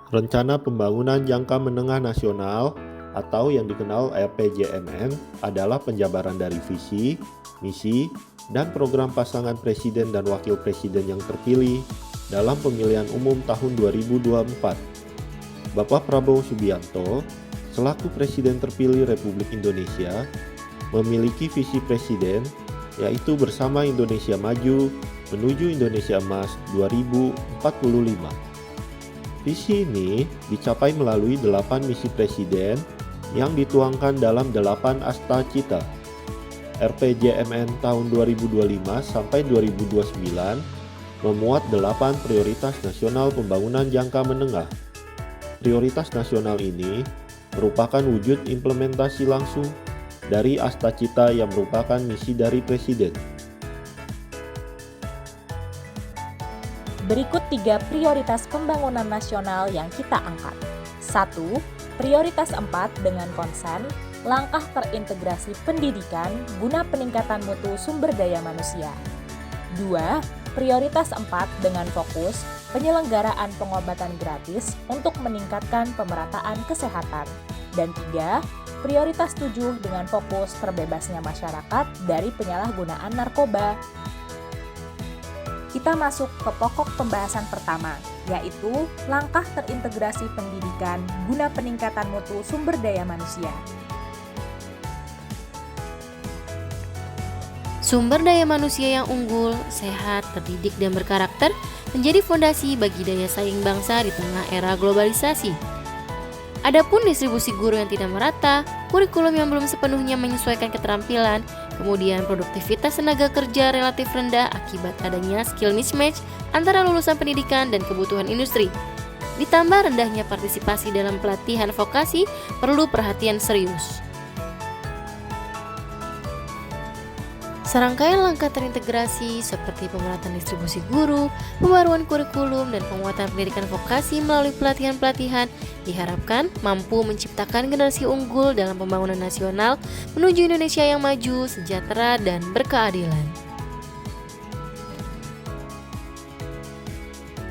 Rencana Pembangunan Jangka Menengah Nasional atau yang dikenal RPJMN adalah penjabaran dari visi, misi, dan program pasangan presiden dan wakil presiden yang terpilih dalam pemilihan umum tahun 2024. Bapak Prabowo Subianto, selaku Presiden terpilih Republik Indonesia, memiliki visi presiden yaitu bersama Indonesia Maju menuju Indonesia Emas 2045. Visi ini dicapai melalui 8 misi presiden yang dituangkan dalam 8 asta cita. RPJMN tahun 2025 sampai 2029 memuat 8 prioritas nasional pembangunan jangka menengah. Prioritas nasional ini merupakan wujud implementasi langsung dari asta cita yang merupakan misi dari Presiden. Berikut 3 prioritas pembangunan nasional yang kita angkat. 1. Prioritas 4 dengan konsen, langkah terintegrasi pendidikan guna peningkatan mutu sumber daya manusia. 2. Prioritas 4 dengan fokus, penyelenggaraan pengobatan gratis untuk meningkatkan pemerataan kesehatan. Dan 3. Prioritas 7 dengan fokus terbebasnya masyarakat dari penyalahgunaan narkoba. Kita masuk ke pokok pembahasan pertama, yaitu langkah terintegrasi pendidikan guna peningkatan mutu sumber daya manusia. Sumber daya manusia yang unggul, sehat, terdidik, dan berkarakter menjadi fondasi bagi daya saing bangsa di tengah era globalisasi. Adapun distribusi guru yang tidak merata, kurikulum yang belum sepenuhnya menyesuaikan keterampilan, kemudian produktivitas tenaga kerja relatif rendah akibat adanya skill mismatch antara lulusan pendidikan dan kebutuhan industri. Ditambah rendahnya partisipasi dalam pelatihan vokasi perlu perhatian serius. Serangkaian langkah terintegrasi seperti pemerataan distribusi guru, pembaruan kurikulum, dan penguatan pendidikan vokasi melalui pelatihan-pelatihan diharapkan mampu menciptakan generasi unggul dalam pembangunan nasional menuju Indonesia yang maju, sejahtera, dan berkeadilan.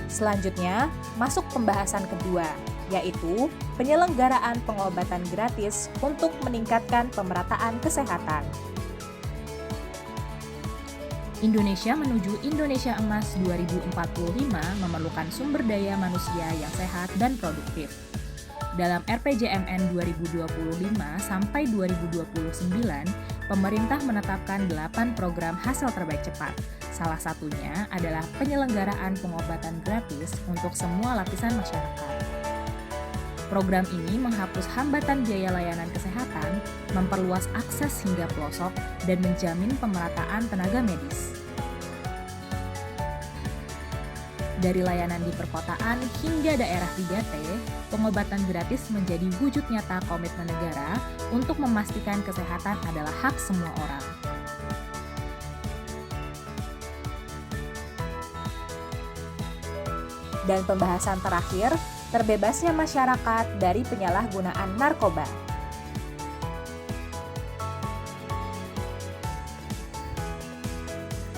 Selanjutnya, masuk pembahasan kedua, yaitu penyelenggaraan pengobatan gratis untuk meningkatkan pemerataan kesehatan. Indonesia menuju Indonesia Emas 2045 memerlukan sumber daya manusia yang sehat dan produktif. Dalam RPJMN 2025 sampai 2029, pemerintah menetapkan 8 program hasil terbaik cepat. Salah satunya adalah penyelenggaraan pengobatan gratis untuk semua lapisan masyarakat. Program ini menghapus hambatan biaya layanan kesehatan, memperluas akses hingga pelosok, dan menjamin pemerataan tenaga medis. Dari layanan di perkotaan hingga daerah 3T, pengobatan gratis menjadi wujud nyata komitmen negara untuk memastikan kesehatan adalah hak semua orang. Dan pembahasan terakhir, terbebasnya masyarakat dari penyalahgunaan narkoba.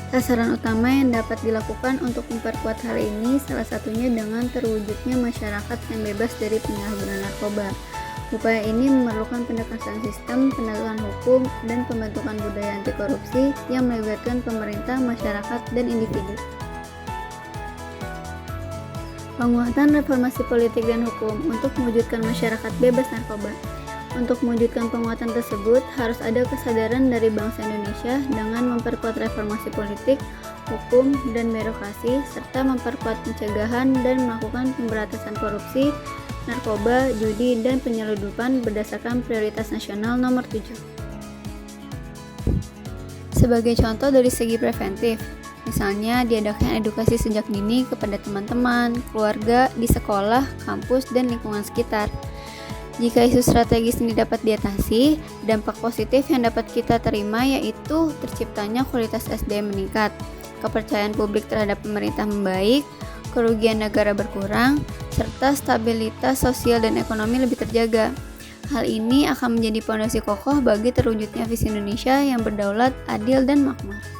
Sasaran utama yang dapat dilakukan untuk memperkuat hal ini salah satunya dengan terwujudnya masyarakat yang bebas dari penyalahgunaan narkoba. Upaya ini memerlukan pendekatan sistem, penegakan hukum, dan pembentukan budaya anti korupsi yang melibatkan pemerintah, masyarakat, dan individu. Penguatan reformasi politik dan hukum untuk mewujudkan masyarakat bebas narkoba. Untuk mewujudkan penguatan tersebut, harus ada kesadaran dari bangsa Indonesia dengan memperkuat reformasi politik, hukum, dan birokrasi, serta memperkuat pencegahan dan melakukan pemberantasan korupsi, narkoba, judi, dan penyelundupan berdasarkan prioritas nasional nomor 7. Sebagai contoh dari segi preventif, misalnya diadakan edukasi sejak dini kepada teman-teman, keluarga, di sekolah, kampus, dan lingkungan sekitar. Jika isu strategis ini dapat diatasi, dampak positif yang dapat kita terima yaitu terciptanya kualitas SDM meningkat, kepercayaan publik terhadap pemerintah membaik, kerugian negara berkurang, serta stabilitas sosial dan ekonomi lebih terjaga. Hal ini akan menjadi fondasi kokoh bagi terwujudnya visi Indonesia yang berdaulat, adil, dan makmur.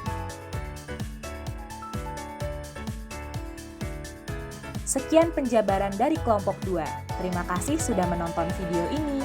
Sekian penjabaran dari kelompok 2. Terima kasih sudah menonton video ini.